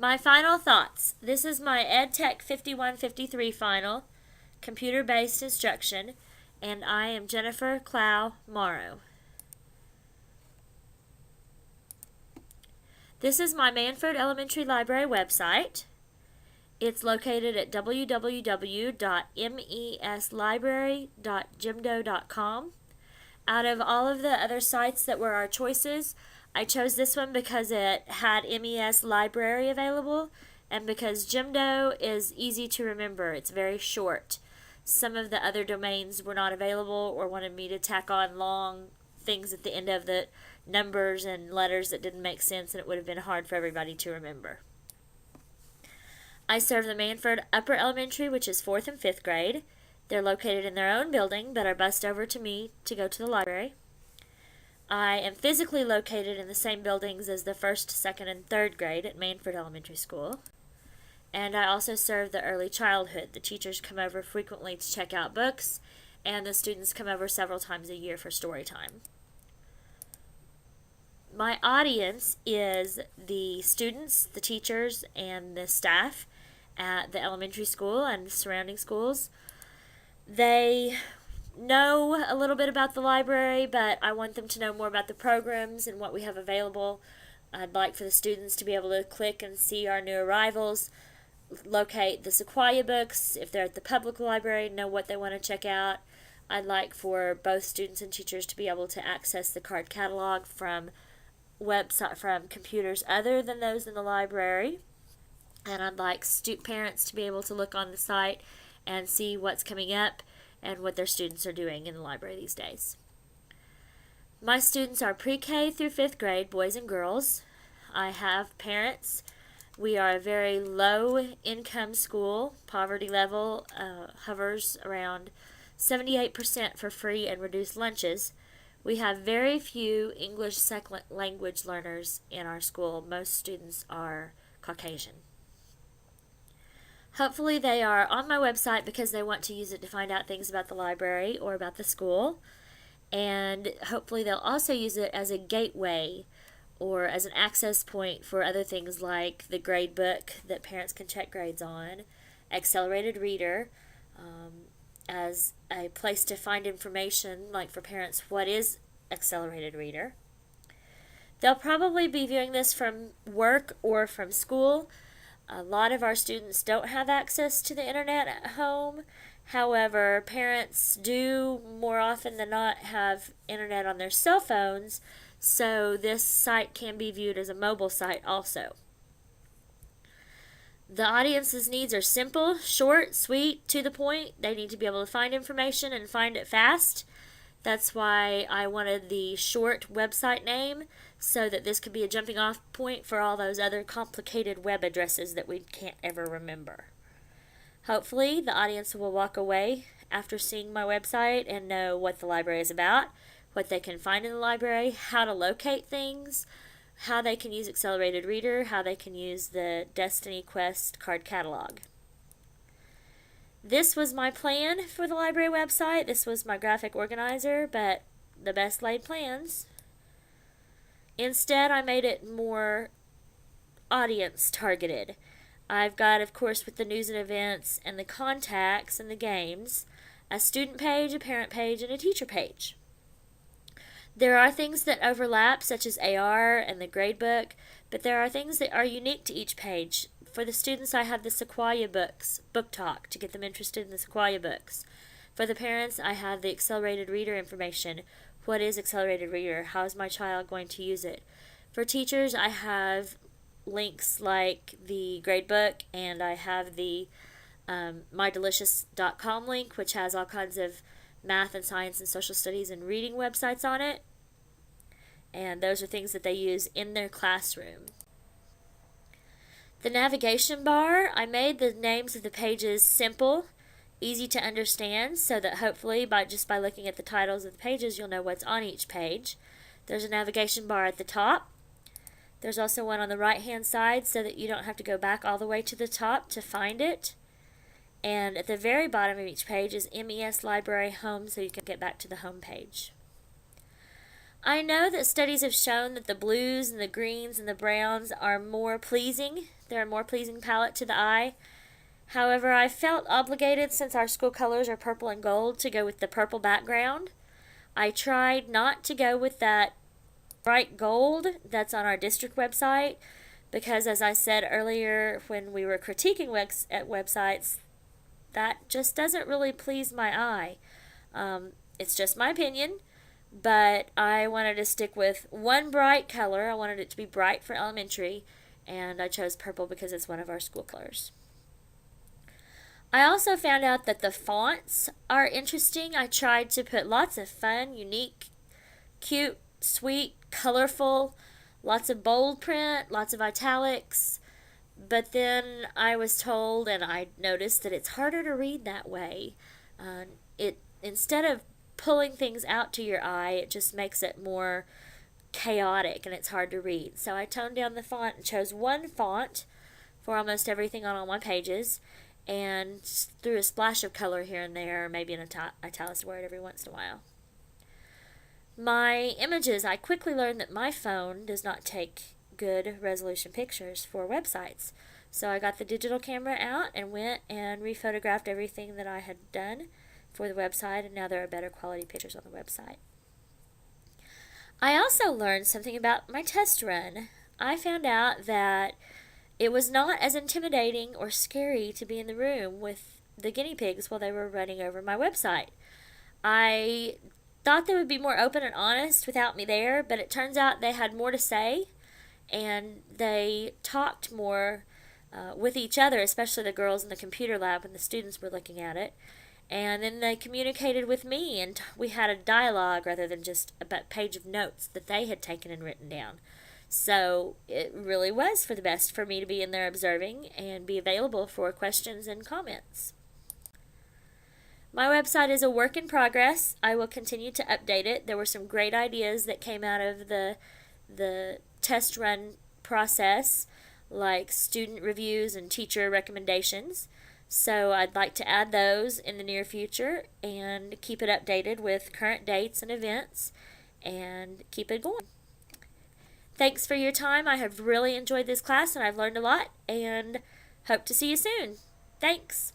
My final thoughts. This is my EdTech 5153 final, computer-based instruction, and I am Jennifer Clow Morrow. This is my Manford Elementary Library website. It's located at www.meslibrary.jimdo.com. Out of all of the other sites that were our choices, I chose this one because it had MES Library available and because Jimdo is easy to remember. It's very short. Some of the other domains were not available or wanted me to tack on long things at the end of the numbers and letters that didn't make sense, and it would have been hard for everybody to remember. I serve the Manford Upper Elementary, which is 4th and 5th grade. They're located in their own building, but are bused over to me to go to the library. I am physically located in the same buildings as the 1st, 2nd, and 3rd grade at Manford Elementary School. And I also serve the early childhood. The teachers come over frequently to check out books, and the students come over several times a year for story time. My audience is the students, the teachers, and the staff at the elementary school and surrounding schools. They know a little bit about the library, but I want them to know more about the programs and what we have available. I'd like for the students to be able to click and see our new arrivals, locate the Sequoia books if they're at the public library, know what they want to check out. I'd like for both students and teachers to be able to access the card catalog from computers other than those in the library. And I'd like parents to be able to look on the site and see what's coming up and what their students are doing in the library these days. My students are pre-K through 5th grade, boys and girls. I have parents. We are a very low income school. Poverty level hovers around 78% for free and reduced lunches. We have very few English second language learners in our school. Most students are Caucasian. Hopefully they are on my website because they want to use it to find out things about the library or about the school. And hopefully they'll also use it as a gateway or as an access point for other things like the grade book that parents can check grades on, Accelerated Reader, as a place to find information, like for parents, what is Accelerated Reader. They'll probably be viewing this from work or from school. A lot of our students don't have access to the internet at home. However, parents do more often than not have internet on their cell phones, so this site can be viewed as a mobile site also. The audience's needs are simple, short, sweet, to the point. They need to be able to find information and find it fast. That's why I wanted the short website name, so that this could be a jumping off point for all those other complicated web addresses that we can't ever remember. Hopefully the audience will walk away after seeing my website and know what the library is about, what they can find in the library, how to locate things, how they can use Accelerated Reader, how they can use the Destiny Quest card catalog. This was my plan for the library website. This was my graphic organizer, but the best laid plans. Instead, I made it more audience targeted. I've got, of course, with the news and events and the contacts and the games, a student page, a parent page, and a teacher page. There are things that overlap, such as AR and the gradebook, but there are things that are unique to each page. For the students, I have the Sequoia books, book talk, to get them interested in the Sequoia books. For the parents, I have the Accelerated Reader information. What is Accelerated Reader? How is my child going to use it? For teachers, I have links like the gradebook, and I have the mydelicious.com link, which has all kinds of math and science and social studies and reading websites on it. And those are things that they use in their classroom. The navigation bar, I made the names of the pages simple, easy to understand, so that hopefully by looking at the titles of the pages, you'll know what's on each page. There's a navigation bar at the top. There's also one on the right-hand side so that you don't have to go back all the way to the top to find it. And at the very bottom of each page is MES Library Home, so you can get back to the home page. I know that studies have shown that the blues and the greens and the browns are more pleasing. They're a more pleasing palette to the eye. However, I felt obligated, since our school colors are purple and gold, to go with the purple background. I tried not to go with that bright gold that's on our district website because, as I said earlier when we were critiquing websites, that just doesn't really please my eye. It's just my opinion, but I wanted to stick with one bright color. I wanted it to be bright for elementary, and I chose purple because it's one of our school colors. I also found out that the fonts are interesting. I tried to put lots of fun, unique, cute, sweet, colorful, lots of bold print, lots of italics, but then I was told and I noticed that it's harder to read that way. It instead of pulling things out to your eye, it just makes it more chaotic and it's hard to read. So I toned down the font and chose one font for almost everything on all my pages, and threw a splash of color here and there, maybe an italicized word every once in a while. My images, I quickly learned that my phone does not take good resolution pictures for websites. So I got the digital camera out and went and rephotographed everything that I had done for the website, and now there are better quality pictures on the website. I also learned something about my test run. I found out that it was not as intimidating or scary to be in the room with the guinea pigs while they were running over my website. I thought they would be more open and honest without me there, but it turns out they had more to say and they talked more with each other, especially the girls in the computer lab when the students were looking at it. And then they communicated with me, and we had a dialogue rather than just a page of notes that they had taken and written down. So it really was for the best for me to be in there observing and be available for questions and comments. My website is a work in progress. I will continue to update it. There were some great ideas that came out of the test run process, like student reviews and teacher recommendations. So I'd like to add those in the near future and keep it updated with current dates and events and keep it going. Thanks for your time. I have really enjoyed this class and I've learned a lot, and hope to see you soon. Thanks.